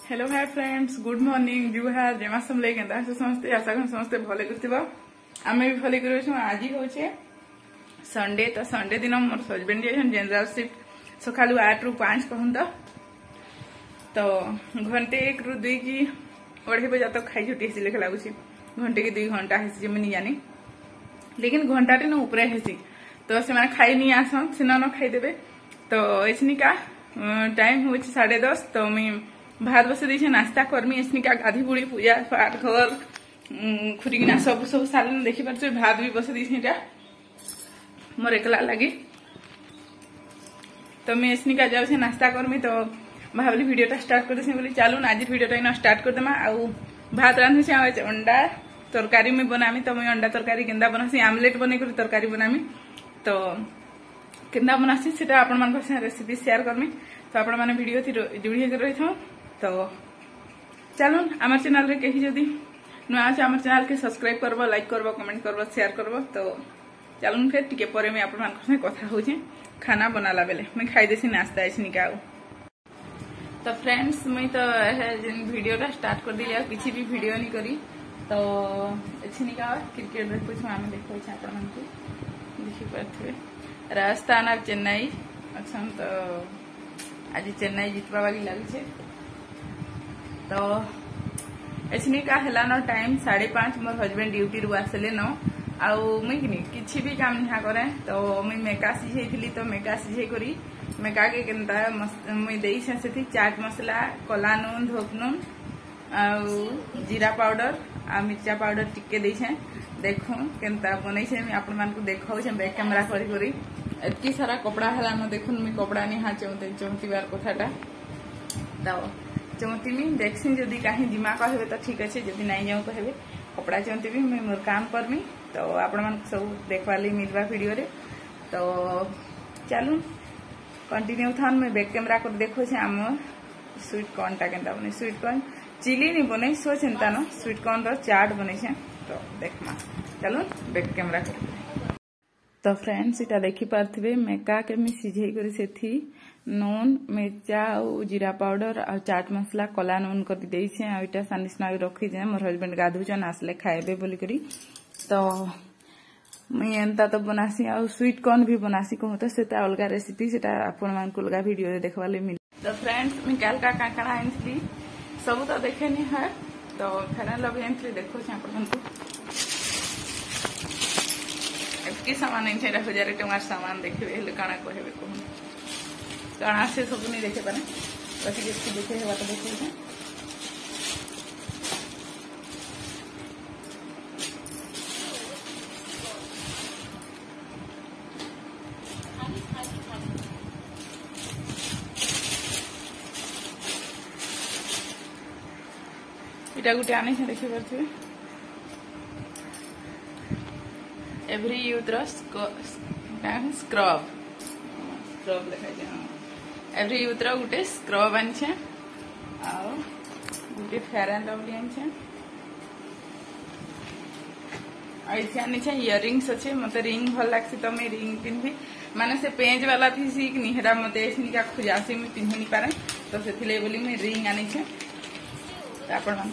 Hello hi friends, good morning जुहार जमा समले केंदा समस्ते आशा कर समस्ते भले करथिबा। आमे भी भले करू। आज होचे संडे, तो संडे दिन मोर हस्बैंड जेछन जनरल शिफ्ट सकाळु 8 रु 5 कहन तो घंटे 1 रु 2 की 2:30 बजे तक खाई छुट्टी से लेखे लागुची। घंटे के 2 घंटा हेसी जमनी जानी, लेकिन घंटाटे न ऊपर हेसी तो से खाई नहीं आसन सिना न खाई देबे। तो एसनी का टाइम हो 10:30 तो मैं भात बसे दी नास्ता करमी। एसनी का गाधी बुड़ी पूजा पाठ घर खुरीना सब सब सारे देखी पारे भात भी बसे दी मोर एकला लगी। तो मैं एसनी का जाऊँ नास्ता करमी। तो भावली वीडियोटा स्टार्ट कर बोली चलून आज वीडियोटा स्टार्ट कर देमा। आउ भात रांधुचे अंडा तरकारी में बनामी। तो मैं अंडा तरकारी केंदा बनासी आमलेट बने कर तरकारी बनामी। तो केंदा बनासी सेटा आपण मान रेसिपी शेयर करमी। तो आपण माने वीडियो थी जुड़ी कर रही था। तो चलून आम चैनल रे कहीं जदि नुआ अच्छे आम चैनल के सब्सक्राइब करबो, लाइक करबो, कमेंट करबो, शेयर करबो। तो चलून फिर टिके परे में आपण मान से कथा होचे खाना बनाला बेले मैं खाई देसी नास्ता एसनी का। तो फ्रेंड्स मैं तो वीडियोटा स्टार्ट कर दिली, किसी भी वीडियो नहीं करी। तो एछनी का क्रिकेट देखो आम देखो आपण मान देखि पारथिबे राजस्थान और चेन्नई अच्छा। तो आज चेन्नई जितवा वाली लगी। तो एसनी का है न टाइम 5:30 मोर हस्बैंड ड्यूटी रू आसले न आउ मुई किसी भी काम निहा करे। तो मुई मेका सिझेइथिली। तो मेका सिझे करी मेका के केनता मुई देई से चाट मसला, कला नून, धोप नून आउ जीरा पाउडर आ मिर्चा पाउडर टिके देई छे। देखो केनता बनै छे मैं आपण मान को देखाउ छे बैक कैमरा करी करी। एतकी सारा कपड़ा हला न देखुन मैं कपड़ा निहा चौंती बार कथाटा। तो चौंती में देखसी जदि कहीं जिमा कहबे तो ठीक अच्छे, जदि नहीं जाऊँ कहबे कपड़ा चौंती भी मैं मोर काम करमी। तो आपण मान सब देखवा ली मिलवा वीडियो रे। तो चलू कंटिन्यू थान मैं बैक कैमरा कर देखो छे आम स्वीट कॉर्न टा केनता बने। स्वीट कॉर्न चिली नहीं बने सो चिंता न स्वीट कॉर्न रो चाट बने छे। तो देखमा चलू बैक कैमरा कर। तो फ्रेंड्स इटा देखी पार्थिबे मेका के मैं सिझे करी सेथी नून, मिर्चा और जीरा पाउडर और चाट मसला, कला नून कर दे छे। आ इटा सानिसना रखी जे मोर हस्बैंड गाधुचन आसले खाइबे बोली करी। तो मैं एंता तो बनासी आ स्वीट कॉर्न भी बनासी कहूँ तो सेटा अलगा रेसिपी सेटा आपण मान को अलगा वीडियो रे देखवा ले मिल। तो फ्रेंड्स मैं काल का काकड़ा आनली सब तो देखे नहीं है। तो फेरन लव आनली देखो छे आपण को एतकी सामान नहीं छे 1000 टंका सामान देखबे हेले काना कहबे कहूँ काना से सब नहीं देखे पारे बाकी देखते देखे है बात देखो है। इटा गुटे आने से देखि पारथिबे एवरी यूथ स्क्रब लिखा जाए। एवरी यूथ गोटे स्क्रब आनी गोटे फेयर एंड लवली आनी इयरिंग्स अच्छे। मत रिंग भल लगे तो मैं रिंग पिंधि माने से पेंच वाला थी सीखनी हेरा मत का खुजासी मुझे पिंधि नहीं पारे। तो से बोली मुझे रिंग आनी आपण मान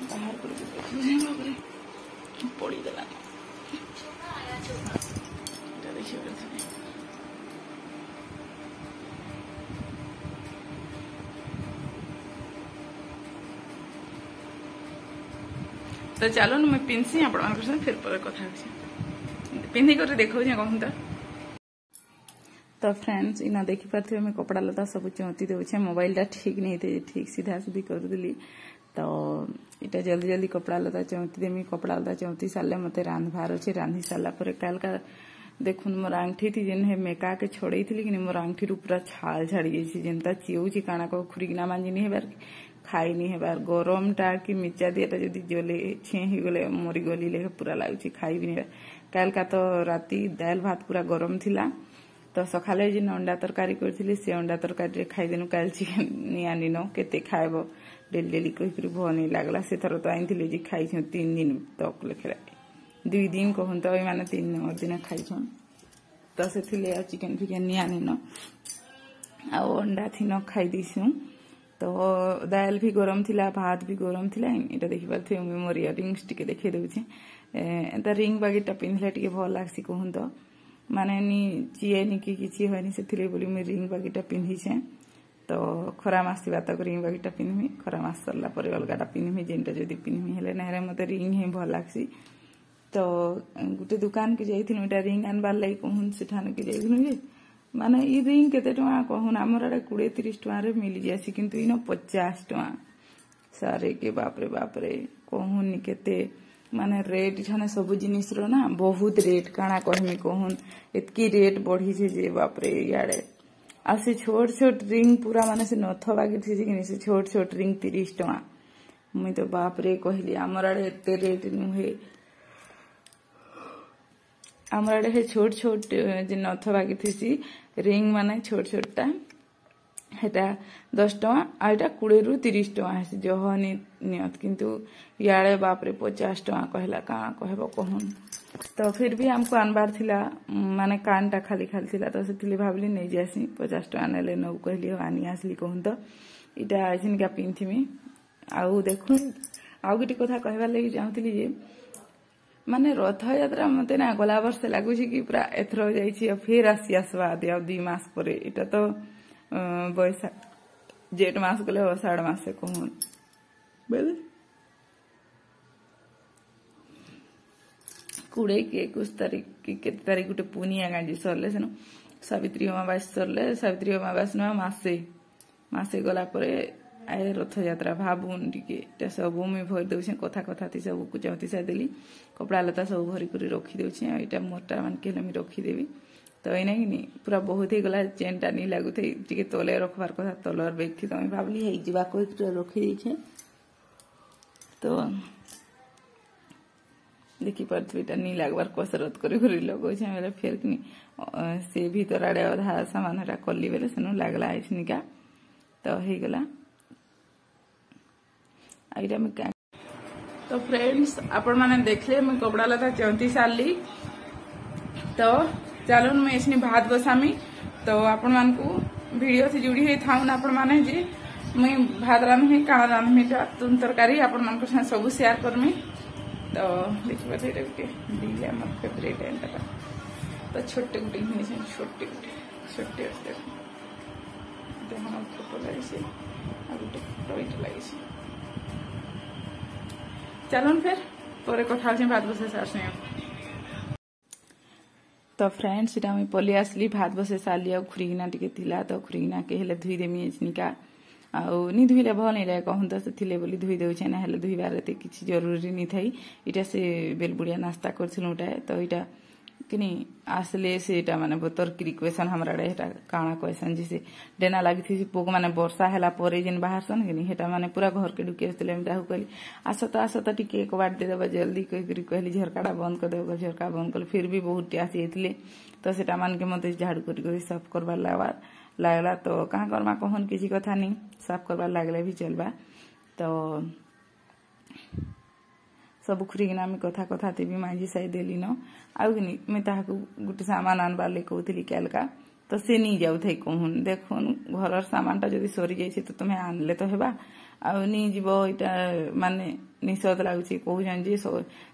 बाहर पड़ीदेला तो चलो मैं पिंधसी आपण फिर पर कथा पिंधि कर देखो कहूँ। तो फ्रेंड्स इना देखी पारे मैं कपड़ा लता सब चौंती दे मोबाइल टा ठीक नहीं थे ठीक सीधा सीधी कर दिली। तो इटा जल्दी जल्दी कपड़ा लता चौंती देमी। कपड़ा लता चौंती सारे मत रांधबार अच्छे। रांधि सारा पर काल का देखुन मोर आंगठी थी जेन है मेका के छोड़े थी, लेकिन मोर आंगठी पूरा छाल झाड़ी जाइए जेनता चिउची काना को खुरीना मांजी नहीं हेबार खाई नहीं हेबार गरम टा कि मिर्चा दिएटा जदि जले छे ही गले मोरी गली ले पूरा लागुची खाई भी नहीं। काल का तो राती दाल भात पूरा गरम थिला। तो सकाले जिन अंडा तरकारी करथिली से अंडा तरकारी खाई देनु। काल चिकेन नि आनी न केते खाइबो डेली डेली कहि भो नहीं लागला। से थर तो आइथिली जे खाई 3 दिन तक लेखरा 2 दिन कहूँ तो माने 3 दिन खाई। तो से चिकेन फिकेन नि आनी न आ अंडा थी न खाई दीसु। तो दाल भी गरम थिला भात भी गरम थिला इटा देखि पारथे मुई मोर इयरिंग्स टिके देखै दउछे एता रिंग बागीटा पिन्हले टिके भल लागसी कहून तो माने नी चिए नी कि किछि होनी सेथिले बोली मुई रिंग बागीटा पिन्ही छे तो खरा मास थिबा तक रिंग बागीटा पिन्हमी खरा मास सरला परे अलगाटा पिन्हमी जेनटा जदी पिन्हमी हेले नहरे मते रिंग ही भल लागसी तो गुटे दुकान के जाइथिनु एटा रिंग आनबार लाई कहून सेठान के जाइथिनु जे माने ई रिंग केते टका कहून हमर आडे 20-30 टका रे मिली जासी किंतु इनो 50 टका सारे के बाप रे कहून नि केते माने रेट इठाने सब जिनिस रो ना बहुत रेट काना कहमी कहून एतकी रेट बढ़ी छे जे बाप रे याडे आ से छोट रिंग पूरा माने से नथ बागी थी कि से छोट रिंग 30 टका मुई तो बाप रे कहली हमर आडे एते रेट नुहे हमर आडे हे छोट जे नथ बागी थी रिंग माने छोटा हेटा 10 टका आ एटा 20 रु 30 टका है जहनी नियत किंतु याडे बाप रे 50 टका कहला का कहबो कहून तो फिर भी हमको अनबार थिला माने कानटा खाली थिला तो सेथिले भाबली नै जासी 50 टका नेले न कहली आनी आसली कहून तो इटा आइसिनका पिनथिमी आउ देखुन आउ गटी कथा कहबा लागि जाउतली जे माने रथ यात्रा मते ना गला वर्ष लागु छी कि पूरा एथरो जाई छी फिर आसी आसवा दिया 2 मास परे इटा तो बैसाख जेठ मास गले अषाढ़ मास से कहून बेले 20 के 21 तारीख की केते तारीख गुटे पुनिया गांजी सरले सेनो सावित्री अमावास सरले सावित्री अमावास न मासे गला परे आए रथ यात्रा भाबुन टिके सब मुई भर दउछे कथा थी सब को चौती सा देली कपड़ा लता सब भरी करी रखी दउछे एटा मोटा मान के मी रखी देबी तो एना कि पूरा बहुत ही गला चेनटा नहीं लागू थे टिके तले रखबार कथा तलर बैग थी तो भाबली हे जिबा को रखी दी तो देखी पार्थिटा नहीं लागबार कसरत करी लगो छे फेर कि से भीतर आड़े अधा सामान हटा कली बेले सेनु लागला आइसनिका तो हे गला आइरा में क्या तो फ्रेंड्स आपण माने देखले मैं कपड़ा लता चौंती साली तो चलो मैं इसने भात बसामी तो आपण मान को वीडियो से जुड़ी हुई था आपण माने जी मैं भात रांधमी काना रांधमी तुम तरकारी आपण मान को सब शेयर करमी तो देखिबा एटा गुटे दिले हमर फेवरेट है तो छोटे गुटे हिनी छोटे देखो फोटो लगी से आ गुटे फोटो इट लगी से चलो फिर परे कथा से भात बसे सारसे तो फ्रेंड्स इटा मैं पले आसली भात बसे साली आ खुरीना टिके थिला तो खुरीना के हेले धुई देमी एजनिका आउ नी धुईले भल नहीं लगे कहूँ तो से बोली धुई दे ना हेले धुईबार एते किछि जरूरी नहीं थी इटा से बेलबुड़िया नास्ता करथिलु तो इटा किनी आसले से इटा माने तरकारी क्वेश्चन हमरा हेटा काना क्वेश्चन जी से डेना लागि थी पोक माने वर्षा हैला परे जिन बाहर सन किनी हेटा माने पूरा घर के ढुके आसले हम ताहु कहली आस तो टिके एक बार दे देबा जल्दी कहि कहली झरकाटा बंद कर देबा झरका बंद कर फिर भी बहुत टियासी हेतले तो सेटा मान के मते झाड़ू करी साफ करबा लागला तो कहाँ करमा कहन किसी कथा नहीं साफ करबा लागले भी चलबा तो सब खुरीना में कथा भी मांझी साई देली न आउ कि मैं ताहाकू गुटे सामान आनबार ले कहूली कैलका तो से नहीं जाऊ थे कहून देखुन घर सामानटा जदि सरी जाइए तो तुम्हें आनले तो हेबा आउ नहीं जीव इटा माने निशत लगुच कहून जे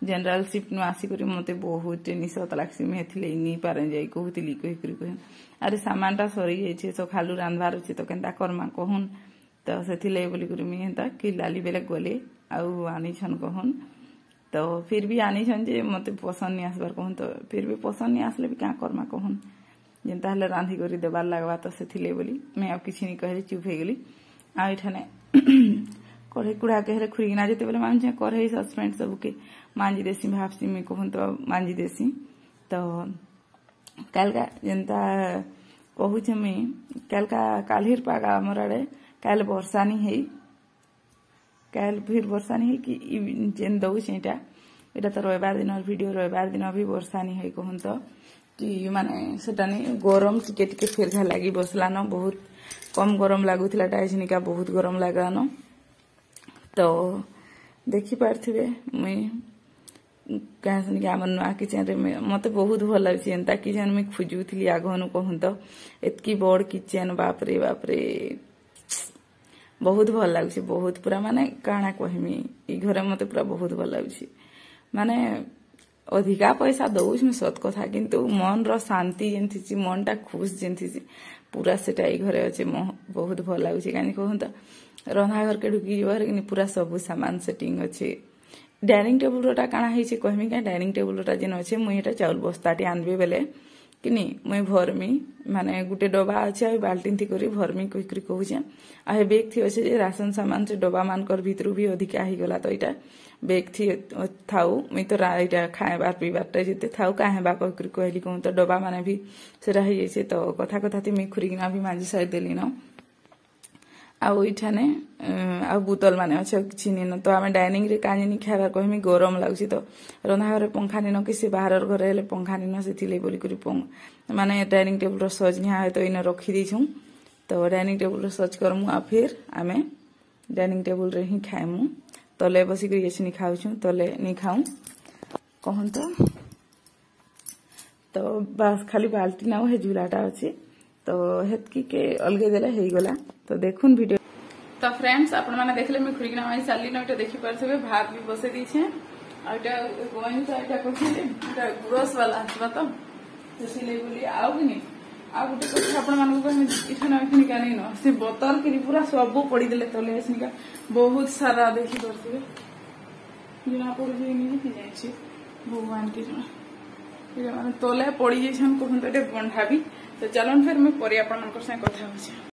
जनरल शिफ्ट नु आसिक मत बहुत निशत लगसी मुझे नहीं पारे जाई कहूली कह अरे सामानटा सरी जाइए तो खालू रांधबार अच्छे तो केन्ता करमा कहून तो से बोलिक मुझे कि लाली बेले गले आउ आनीछन कहून तो फिर भी आनीछन जे मत पसंद नहीं आसबार कहून तो फिर भी पसंद नहीं आसले भी क्या करमा कहून जेनता हेले रांधी करी देबार लागबा तो से बोली मैं अब किसी नहीं कहली चुप हो गली आ इठाने कढ़ई कुड़ा के हेले खुरीना जेते बेले मांझे कढ़ई सस्पेंड सबके मांझी देसी भापसी में कहून तो मांझी देसी तो कालका जेनता कहूचे मैं कालका काल्हिर पागा हमर आड़े काल वर्षा नहीं है काल फिर वर्षा नहीं है कि जेन दउछ एटा तो रविवार दिन वीडियो रविवार दिन भी वर्षा नहीं है कहून तो कि माने सेटा नहीं गरम टिके टिके फिर घा लगी बसला न बहुत कम गरम लगुला डाइजनिका बहुत गरम लगा न तो देखी पार्थिबे मुई क्या आम नुआ किचेन रे मत बहुत भल लगे एंता किचेन मुई खोजुली आगनु कहूँ तो एतकी बड़ किचेन बापरे बहुत भल लगुच बहुत पूरा माने काଣା कहमी ई घरे मते पूरा बहुत भल लगुच माने अधिका पैसा दौच मैं सत कथा किंतु मन रो शांति जेंथि मन टा खुश जेंथि पूरा सेटा ई घरे अच्छे बहुत भल लगुच कहीं कहूँ तो रंधा घर के ढुकी जबार कि पूरा सब सामान सेटिंग अच्छे डाइनिंग टेबुल रोटा काଣା ହେଇଛି कहमी क्या डाइनिंग टेबुल रोटा जेन अच्छे मुई एटा चाउल बस्ताटी आनबे बेले कि मुई भरमी माने गुटे डबा अच्छे आ बाल्टीन थी करी भरमी कही कहूचे आ बेग थी अच्छे जे राशन सामान से डबा मानकर भितर भी अधिका ही गला तो यहाँ बेग थी थाऊ मुई तो यहाँ खाएबार पीबार जिते थाऊ कहे बा कहली कहूँ तो डबा माने भी सेटा हो जाइए तो कथा कथा थी मुई खुरीकिना भी मांझी सारी देली न आउ इठाने आ बोतल माने अच्छे किसी न तो आम डाइनिंग रे कानी खाइबार कहमी गरम लगुच तो रंधा घर पंखा निन कि से बाहर घर हेले पंखा निन से बोलिक माने डाइनिंग टेबुल सज निहा तो इन रखी देछूँ तो डाइनिंग टेबुल सज करमु आ फिर आमे डाइनिंग टेबुल रे ही खाएमु तले बसिक ये खाऊँ तले नहीं खाऊँ कहूँ तो बस खाली बाल्टी ना हे झूलाटा अच्छे तो हेतकी के अलगे देले हो गला तो देखुन वीडियो तो फ्रेंड्स आपण माने देखले मैं खुरीकिना माई साली न एटा देखि परथबे भात भी बसे दी छे आ एटा गोइन तो एटा कोथिले एटा ग्रोस वाला आसबा तो सिले बोली आउ कि आ गुटे कथा आपण मानक को इठना एखनी कानी न से बोतल के पूरा सब पड़ी देले तले एसनिका बहुत सारा देखि परथबे बिना पड़ जे नहीं कि जाय छी भगवान के जना माने तले पड़ी जेछन कहन तो एटा बंधाबी तो चलन फिर मैं परिया अपन मन को से कथा होछे।